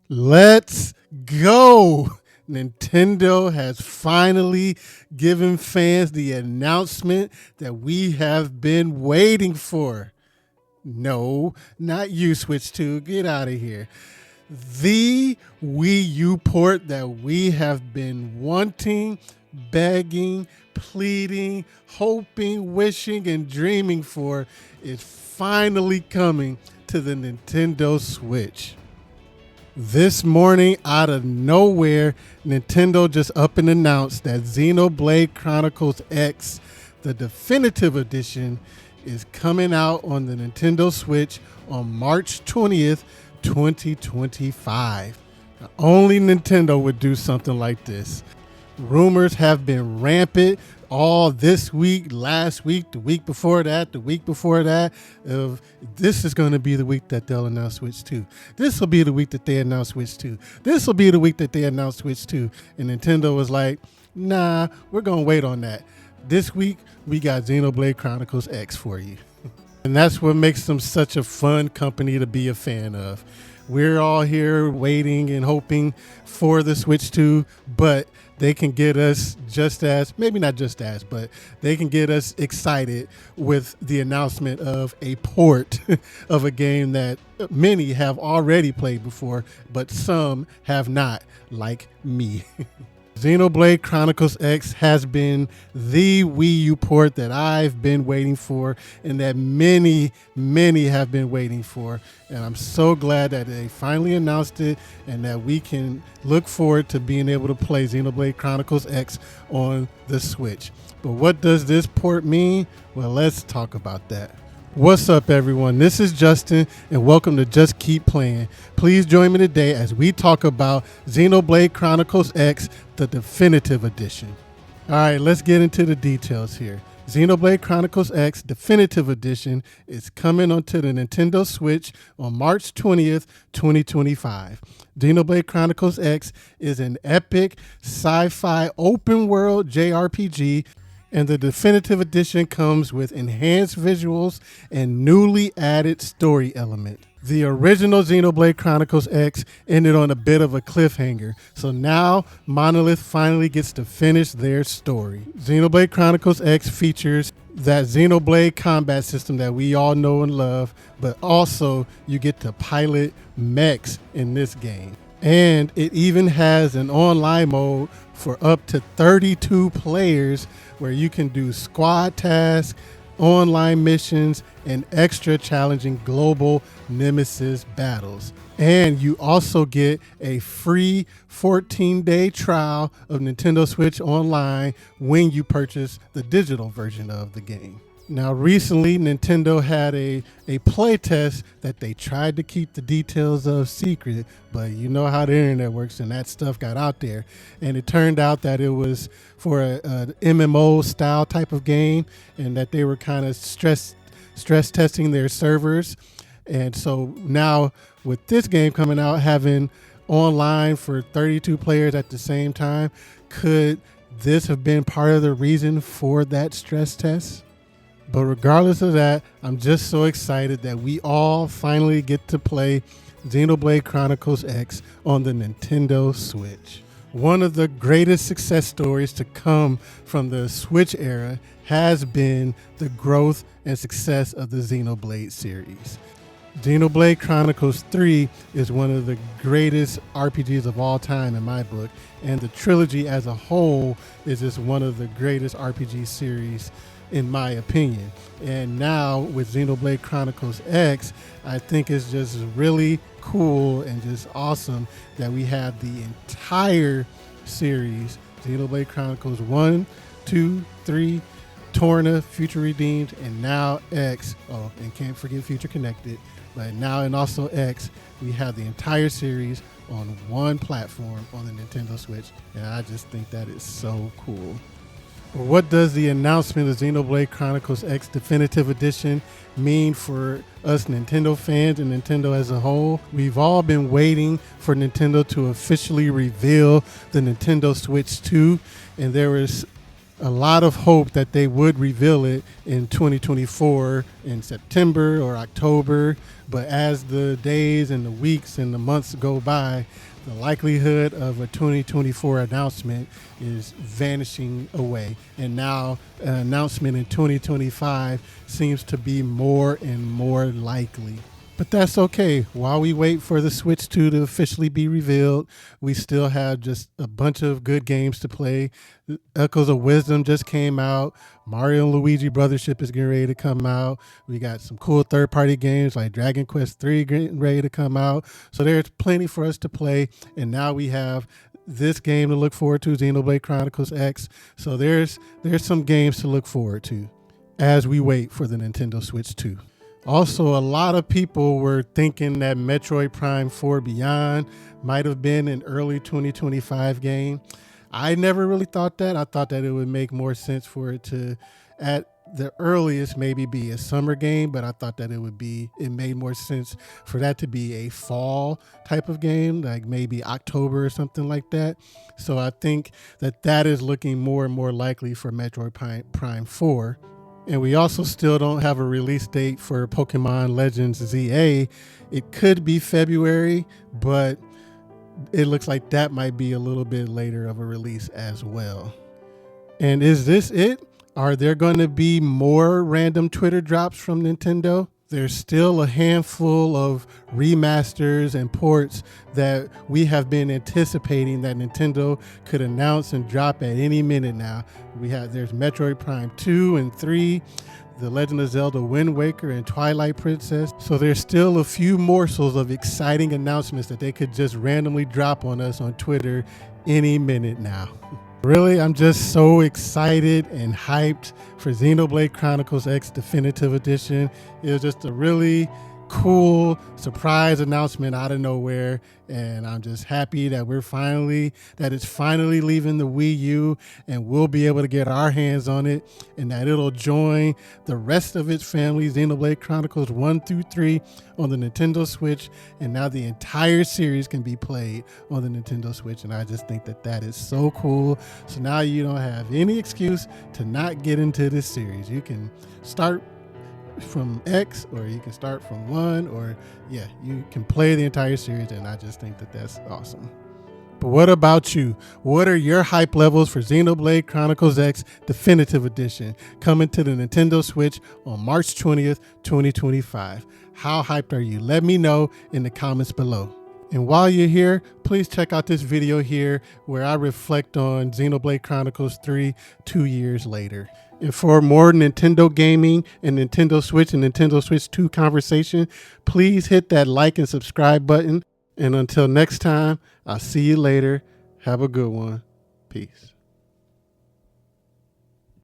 Let's go. Nintendo has finally given fans the announcement that we have been waiting for. No, not you, Switch 2. Get out of here. The Wii U port that we have been wanting, begging, pleading, hoping, wishing, and dreaming for is finally coming to the Nintendo Switch. This morning, out of nowhere, Nintendo just up and announced that Xenoblade Chronicles X, the definitive edition, is coming out on the Nintendo Switch on March 20th, 2025. Now, only Nintendo would do something like this. Rumors have been rampant all this week, last week, the week before that, of this is going to be the week that they'll announce Switch 2. This will be the week that they announce Switch 2. This will be the week that they announce Switch 2. And Nintendo was like, nah, we're going to wait on that. This week, we got Xenoblade Chronicles X for you. And that's what makes them such a fun company to be a fan of. We're all here waiting and hoping for the Switch 2, but they can get us maybe not just as, but they can get us excited with the announcement of a port of a game that many have already played before, but some have not, like me. Xenoblade Chronicles X has been the Wii U port that I've been waiting for and that many have been waiting for. And I'm so glad that they finally announced it and that we can look forward to being able to play Xenoblade Chronicles X on the Switch. But what does this port mean? Well, let's talk about that. What's up, everyone? This is Justin, and welcome to Just Keep Playing. Please join me today as we talk about Xenoblade Chronicles X, the definitive edition. All right, let's get into the details here. Xenoblade Chronicles X Definitive Edition is coming onto the Nintendo Switch on March 20th, 2025. Xenoblade Chronicles X is an epic sci-fi open-world JRPG, and the definitive edition comes with enhanced visuals and newly added story element. The original Xenoblade Chronicles X ended on a bit of a cliffhanger, so now Monolith finally gets to finish their story. Xenoblade Chronicles X features that Xenoblade combat system that we all know and love, but also you get to pilot mechs in this game. And it even has an online mode for up to 32 players where you can do squad tasks, online missions, and extra challenging global nemesis battles. And you also get a free 14-day trial of Nintendo Switch Online when you purchase the digital version of the game. Now, recently, Nintendo had a playtest that they tried to keep the details of secret, but you know how the internet works, and that stuff got out there. And it turned out that it was for a MMO style type of game, and that they were kind of stress testing their servers. And so now with this game coming out, having online for 32 players at the same time, could this have been part of the reason for that stress test? But regardless of that, I'm just so excited that we all finally get to play Xenoblade Chronicles X on the Nintendo Switch. One of the greatest success stories to come from the Switch era has been the growth and success of the Xenoblade series. Xenoblade Chronicles 3 is one of the greatest RPGs of all time in my book, and the trilogy as a whole is just one of the greatest RPG series in my opinion. And now with Xenoblade Chronicles X, I think it's just really cool and just awesome that we have the entire series, Xenoblade Chronicles 1, 2, 3, Torna, Future Redeemed, and now X. Oh, and can't forget Future Connected. But now and also X, we have the entire series on one platform on the Nintendo Switch. And I just think that is so cool. What does the announcement of Xenoblade Chronicles X Definitive Edition mean for us Nintendo fans and Nintendo as a whole? We've all been waiting for Nintendo to officially reveal the Nintendo Switch 2, and there was a lot of hope that they would reveal it in 2024 in September or October. But as the days and the weeks and the months go by, the likelihood of a 2024 announcement is vanishing away. And now an announcement in 2025 seems to be more and more likely. But that's okay. While we wait for the Switch 2 to officially be revealed, we still have just a bunch of good games to play. Echoes of Wisdom just came out. Mario and Luigi Brothership is getting ready to come out. We got some cool third-party games like Dragon Quest III getting ready to come out. So there's plenty for us to play. And now we have this game to look forward to, Xenoblade Chronicles X. So there's some games to look forward to as we wait for the Nintendo Switch 2. Also, a lot of people were thinking that Metroid Prime 4 Beyond might have been an early 2025 game. I never really thought that. I thought that it would make more sense for it to, at the earliest, maybe be a summer game, but I thought that it made more sense for that to be a fall type of game, like maybe October or something like that. So I think that is looking more and more likely for Metroid Prime 4. And we also still don't have a release date for Pokemon Legends ZA. It could be February, but it looks like that might be a little bit later of a release as well. And is this it? Are there going to be more random Twitter drops from Nintendo? There's still a handful of remasters and ports that we have been anticipating that Nintendo could announce and drop at any minute now. There's Metroid Prime 2 and 3, The Legend of Zelda Wind Waker, and Twilight Princess. So there's still a few morsels of exciting announcements that they could just randomly drop on us on Twitter any minute now. Really, I'm just so excited and hyped for Xenoblade Chronicles X Definitive Edition. It was just a really cool surprise announcement out of nowhere, and I'm just happy that it's finally leaving the Wii U and we'll be able to get our hands on it, and that it'll join the rest of its family, Xenoblade Chronicles 1 through 3 on the Nintendo Switch, and now the entire series can be played on the Nintendo Switch, and I just think that is so cool. So now you don't have any excuse to not get into this series. You can start from X, or you can start from 1, or you can play the entire series, and I just think that's awesome. But what about you? What are your hype levels for Xenoblade Chronicles X Definitive Edition coming to the Nintendo Switch on March 20th, 2025? How hyped are you? Let me know in the comments below. And while you're here, please check out this video here where I reflect on Xenoblade Chronicles 3 2 years later. And for more Nintendo gaming and Nintendo Switch and Nintendo Switch 2 conversation, please hit that like and subscribe button. And until next time, I'll see you later. Have a good one. Peace.